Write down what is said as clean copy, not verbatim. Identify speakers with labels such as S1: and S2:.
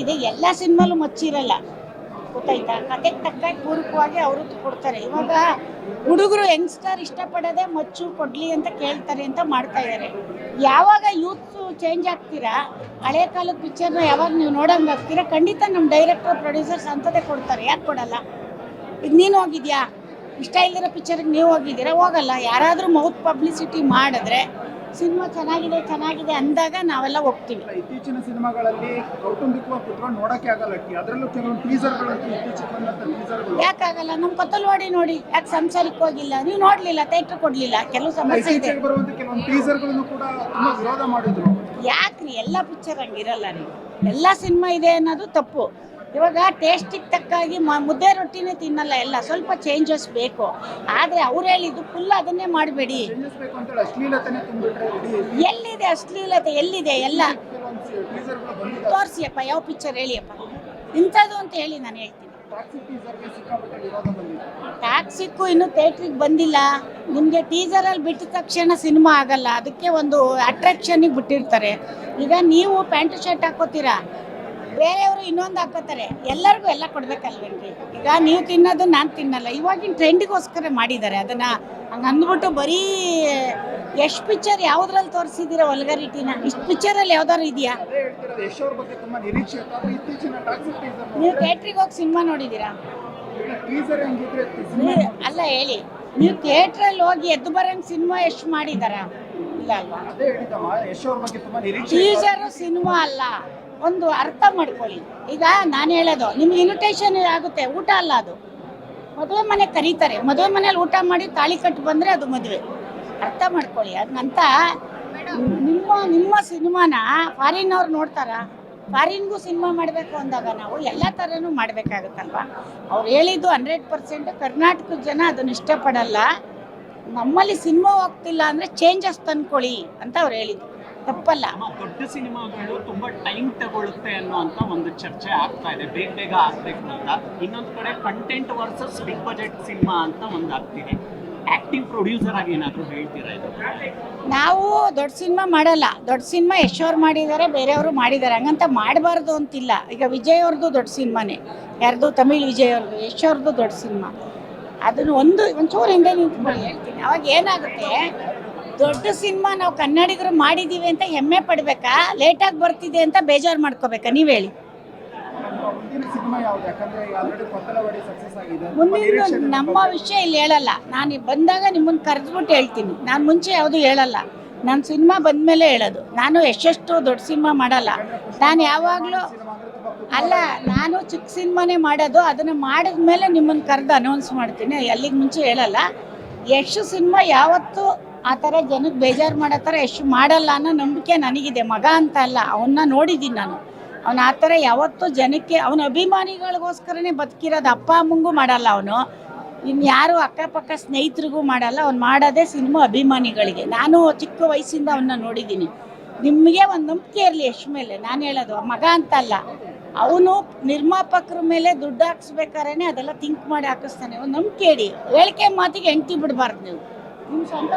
S1: ಏನಾಗಿದೆ, ಎಲ್ಲ ಸಿನಿಮಾಲು ಮಚ್ಚಿರಲ್ಲ, ಗೊತ್ತಾಯ್ತಾ? ಕತೆಗೆ ತಕ್ಕಾಗಿ ಪೂರಕವಾಗಿ ಅವರು ಕೊಡ್ತಾರೆ. ಇವಾಗ ಹುಡುಗರು ಯಂಗ್ಸ್ಟರ್ ಇಷ್ಟಪಡೋದೇ ಮಚ್ಚು ಕೊಡ್ಲಿ ಅಂತ ಕೇಳ್ತಾರೆ ಅಂತ ಮಾಡ್ತಾ ಇದ್ದಾರೆ. ಯಾವಾಗ ಯೂತ್ ಚೇಂಜ್ ಆಗ್ತೀರಾ, ಹಳೆ ಕಾಲದ ಪಿಕ್ಚರ್ನ ಯಾವಾಗ ನೀವು ನೋಡಂಗೆ ಆಗ್ತೀರಾ, ಖಂಡಿತ ನಮ್ಮ ಡೈರೆಕ್ಟರ್ ಪ್ರೊಡ್ಯೂಸರ್ಸ್ ಅಂಥದ್ದೇ ಕೊಡ್ತಾರೆ. ಯಾಕೆ ಕೊಡಲ್ಲ? ಈಗ ನೀನು ಹೋಗಿದ್ಯಾ, ಇಷ್ಟ ಇಲ್ದಿರೋ ಪಿಕ್ಚರ್ಗೆ ನೀವು ಹೋಗಿದ್ದೀರಾ? ಹೋಗಲ್ಲ. ಯಾರಾದರೂ ಮೌತ್ ಪಬ್ಲಿಸಿಟಿ ಮಾಡಿದ್ರೆ ಸಿನಿಮಾ ಚೆನ್ನಾಗಿದೆ ಅಂದಾಗ ನಾವೆಲ್ಲ ಹೋಗ್ತೀವಿ.
S2: ಇತ್ತೀಚಿನ ಸಿನಿಮಾಗಳಲ್ಲಿ ಕೌಟುಂಬಿಕವಾಗಿ ಕುತ್ಕೊಂಡು ನೋಡಕ್ಕೆ ಆಗಲ್ಲ, ಅದರಲ್ಲೂ ಕೆಲವೊಂದು ಟೀಸರ್ಗಳಂತೂ ಇತ್ತೀಚೆಗೆ ಬಂದಂಥ ಟೀಸರ್ಗಳು
S1: ಯಾಕಾಗಲ್ಲ? ನಮ್ಮ ಕೊತ್ತಲವಾಡಿ ನೋಡಿ, ಯಾಕೆ ಸಂಸಾರಕ್ಕೆ ಹೋಗಿಲ್ಲ? ನೀವು ನೋಡಲಿಲ್ಲ, ಥಿಯೇಟ್ರ್ ಕೊಡಲಿಲ್ಲ, ಕೆಲವು ಸಮಸ್ಯೆ ಇದೆ.
S2: ಬರುವಂಥ ಕೆಲವೊಂದು ಟೀಸರ್ಗಳನ್ನು ಕೂಡ ತುಂಬಾ ವಿರೋಧ ಮಾಡಿದ್ರು.
S1: ಯಾಕ್ರಿ? ಎಲ್ಲ ಪಿಕ್ಚರ್ ಹಂಗಿರಲ್ಲ ರೀ, ಎಲ್ಲ ಸಿನಿಮಾ ಇದೆ ಅನ್ನೋದು ತಪ್ಪು. ಇವಾಗ ಟೇಸ್ಟಿಗೆ ತಕ್ಕಾಗಿ ಮುದ್ದೆ ರೊಟ್ಟಿನೇ ತಿನ್ನಲ್ಲ, ಎಲ್ಲ ಸ್ವಲ್ಪ ಚೇಂಜಸ್ ಬೇಕು. ಆದರೆ ಅವ್ರು ಹೇಳಿದ್ದು ಫುಲ್ ಅದನ್ನೇ ಮಾಡಬೇಡಿ. ಎಲ್ಲಿದೆ ಅಶ್ಲೀಲತೆ? ಎಲ್ಲಿದೆ? ಎಲ್ಲ ತೋರಿಸಿಯಪ್ಪ, ಯಾವ ಪಿಕ್ಚರ್ ಹೇಳಿಯಪ್ಪ ಇಂಥದ್ದು ಅಂತ ಹೇಳಿ ನಾನು ಹೇಳ್ತೀನಿ. ಟ್ಯಾಕ್ಸಿಕ್ಕೂ ಇನ್ನೂ ಥಿಯೇಟ್ರಿಗೆ ಬಂದಿಲ್ಲ. ನಿಮಗೆ ಟೀಸರಲ್ಲಿ ಬಿಟ್ಟ ತಕ್ಷಣ ಸಿನಿಮಾ ಆಗಲ್ಲ, ಅದಕ್ಕೆ ಒಂದು ಅಟ್ರಾಕ್ಷನಿಗೆ ಬಿಟ್ಟಿರ್ತಾರೆ. ಈಗ ನೀವು ಪ್ಯಾಂಟು ಶರ್ಟ್ ಹಾಕೋತೀರಾ, ಬೇರೆಯವರು ಇನ್ನೊಂದು ಹಾಕೋತಾರೆ, ಎಲ್ಲರಿಗೂ ಎಲ್ಲ ಕೊಡ್ಬೇಕಲ್ವೇನ್ರಿ? ಈಗ ನೀವು ತಿನ್ನೋದು ನಾನು ತಿನ್ನಲ್ಲ, ಇವಾಗಿನ ಟ್ರೆಂಡಿಗೋಸ್ಕರ ಮಾಡಿದ್ದಾರೆ ಅದನ್ನು. ಹಂಗೆ ಅಂದ್ಬಿಟ್ಟು ಬರೀ ಎಷ್ಟು ಪಿಕ್ಚರ್ ಯಾವುದ್ರಲ್ಲಿ ತೋರಿಸಿದ್ದೀರಾ ವಲ್ಗರಿಟಿನ? ಇಷ್ಟು ಪಿಕ್ಚರಲ್ಲಿ ಯಾವ್ದಾದ್ರು ಇದೆಯಾ? ನೀವು ಥಿಯೇಟ್ರಿಗೆ ಹೋಗಿ ಸಿನಿಮಾ ನೋಡಿದ್ದೀರಾ? ಅಲ್ಲ ಹೇಳಿ, ನೀವು ಥಿಯೇಟ್ರಲ್ಲಿ ಹೋಗಿ ಎದ್ದು ಬರೋಂಗೆ ಸಿನಿಮಾ ಎಷ್ಟು ಮಾಡಿದಾರ? ಇಲ್ಲ ಅಲ್ವಾ? ಟೀಸರು ಸಿನಿಮಾ ಅಲ್ಲ, ಒಂದು ಅರ್ಥ ಮಾಡ್ಕೊಳ್ಳಿ. ಈಗ ನಾನು ಹೇಳೋದು, ನಿಮ್ಗೆ ಇನ್ವಿಟೇಷನ್ ಆಗುತ್ತೆ, ಊಟ ಅಲ್ಲ ಅದು. ಮದುವೆ ಮನೆ ಕರೀತಾರೆ, ಮದುವೆ ಮನೇಲಿ ಊಟ ಮಾಡಿ ತಾಳಿ ಕಟ್ಟು ಬಂದರೆ ಅದು ಮದುವೆ. ಅರ್ಥ ಮಾಡ್ಕೊಳ್ಳಿ. ಅದನ್ನಂತ ನಿಮ್ಮ ಸಿನಿಮಾನ ಫಾರಿನ್ನವ್ರು ನೋಡ್ತಾರಾ? ಫಾರಿನ್ಗೂ ಸಿನಿಮಾ ಮಾಡಬೇಕು ಅಂದಾಗ ನಾವು ಎಲ್ಲ ಥರನೂ ಮಾಡಬೇಕಾಗುತ್ತಲ್ವ? ಅವ್ರು ಹೇಳಿದ್ದು 100% ಕರ್ನಾಟಕದ ಜನ ಅದನ್ನು ಇಷ್ಟಪಡಲ್ಲ. ನಮ್ಮಲ್ಲಿ ಸಿನಿಮಾ ಹೋಗ್ತಿಲ್ಲ ಅಂದರೆ ಚೇಂಜಸ್ ತಂದ್ಕೊಳ್ಳಿ ಅಂತ ಅವ್ರು ಹೇಳಿದ್ದು, ತಪ್ಪಲ್ಲ.
S3: ದೊಡ್ಡ ಸಿನಿಮಾಗಳು ತುಂಬಾ ಟೈಮ್ ತಗೊಳುತ್ತೆ ಅನ್ನುವಂತ ಒಂದು ಚರ್ಚೆ ಆಗ್ತಾ ಇದೆ, ಬೇಗ ಆಗ್ಬೇಕು ಅಂತ. ಇನ್ನೊಂದು ಕಡೆ content versus big budget cinema ಅಂತ ಒಂದು ಆಗ್ತಿದೆ. ಆಕ್ಟಿವ್ ಪ್ರೊಡ್ಯೂಸರ್ ಆಗಿ ಏನಾದರೂ ಹೇಳ್ತೀರಾ? ಇದು
S1: ನಾವು ದೊಡ್ಡ ಸಿನಿಮಾ ಮಾಡಲ್ಲ. ದೊಡ್ಡ ಸಿನಿಮಾ ಯಶೋರ್ ಮಾಡಿದ್ದಾರೆ, ಬೇರೆಯವರು ಮಾಡಿದ್ದಾರೆ, ಹಂಗಂತ ಮಾಡಬಾರ್ದು ಅಂತಿಲ್ಲ. ಈಗ ವಿಜಯ್ ಅವ್ರದ್ದು ದೊಡ್ಡ ಸಿನಿಮಾನೇ, ಯಾರ್ದು? ತಮಿಳ್ ವಿಜಯ್ ಅವ್ರದ್ದು. ಯಶೋರ್ದು ದೊಡ್ಡ ಸಿನಿಮಾ. ಅದನ್ನು ಒಂಚೂರು ಹಿಂದೆ ನಿಂತ್ಕೊಳ್ಳಿ ಹೇಳ್ತೀನಿ. ಅವಾಗ ಏನಾಗುತ್ತೆ, ದೊಡ್ಡ ಸಿನಿಮಾ ನಾವು ಕನ್ನಡಿಗರು ಮಾಡಿದ್ದೀವಿ ಅಂತ ಹೆಮ್ಮೆ ಪಡಬೇಕಾ, ಲೇಟಾಗಿ ಬರ್ತಿದೆ ಅಂತ ಬೇಜಾರು ಮಾಡ್ಕೋಬೇಕಾ? ನೀವು ಹೇಳಿ. ಮುಂದಿನ ನಮ್ಮ ವಿಷಯ ಇಲ್ಲಿ ಹೇಳಲ್ಲ. ನಾನು ಬಂದಾಗ ನಿಮ್ಮನ್ನು ಕರೆದ್ಬಿಟ್ಟು ಹೇಳ್ತೀನಿ. ನಾನು ಮುಂಚೆ ಯಾವುದು ಹೇಳಲ್ಲ, ನನ್ನ ಸಿನಿಮಾ ಬಂದಮೇಲೆ ಹೇಳೋದು. ನಾನು ಎಷ್ಟೆಷ್ಟು ದೊಡ್ಡ ಸಿನಿಮಾ ಮಾಡಲ್ಲ. ನಾನು ಯಾವಾಗಲೂ ಅಲ್ಲ, ನಾನು ಚಿಕ್ಕ ಸಿನಿಮಾನೇ ಮಾಡೋದು. ಅದನ್ನು ಮಾಡಿದ್ಮೇಲೆ ನಿಮ್ಮನ್ನು ಕರೆದು ಅನೌನ್ಸ್ ಮಾಡ್ತೀನಿ, ಅಲ್ಲಿಗೆ ಮುಂಚೆ ಹೇಳಲ್ಲ. ಎಷ್ಟು ಸಿನಿಮಾ ಯಾವತ್ತೂ ಆ ಥರ ಜನಕ್ಕೆ ಬೇಜಾರು ಮಾಡೋ ಥರ ಎಷ್ಟು ಮಾಡಲ್ಲ ಅನ್ನೋ ನಂಬಿಕೆ ನನಗಿದೆ. ಮಗ ಅಂತ ಅಲ್ಲ, ಅವನ್ನ ನೋಡಿದ್ದೀನಿ ನಾನು. ಅವನು ಆ ಥರ ಯಾವತ್ತೂ ಜನಕ್ಕೆ, ಅವನ ಅಭಿಮಾನಿಗಳಿಗೋಸ್ಕರನೇ ಬದುಕಿರೋದು. ಅಪ್ಪ ಅಮ್ಮಂಗೂ ಮಾಡಲ್ಲ ಅವನು, ಇನ್ಯಾರು ಅಕ್ಕಪಕ್ಕ ಸ್ನೇಹಿತರಿಗೂ ಮಾಡಲ್ಲ. ಅವ್ನು ಮಾಡೋದೇ ಸಿನಿಮಾ ಅಭಿಮಾನಿಗಳಿಗೆ. ನಾನು ಚಿಕ್ಕ ವಯಸ್ಸಿಂದ ಅವನ್ನ ನೋಡಿದ್ದೀನಿ. ನಿಮಗೆ ಒಂದು ನಂಬಿಕೆ ಇರಲಿ ಯಶ್ ಮೇಲೆ. ನಾನು ಹೇಳೋದು ಮಗ ಅಂತ ಅಲ್ಲ, ಅವನು ನಿರ್ಮಾಪಕರ ಮೇಲೆ ದುಡ್ಡು ಹಾಕಿಸ್ಬೇಕಾದ್ರೆ ಅದೆಲ್ಲ ಥಿಂಕ್ ಮಾಡಿ ಹಾಕಿಸ್ತಾನೆ. ಒಂದು ನಂಬಿಕೆ ಇಡಿ, ಹೇಳಿಕೆ ಮಾತಿಗೆ ಎಂಟಿ ಬಿಡಬಾರ್ದು ನೀವು. ನಿಮ್ಮ ಸ್ವಂತ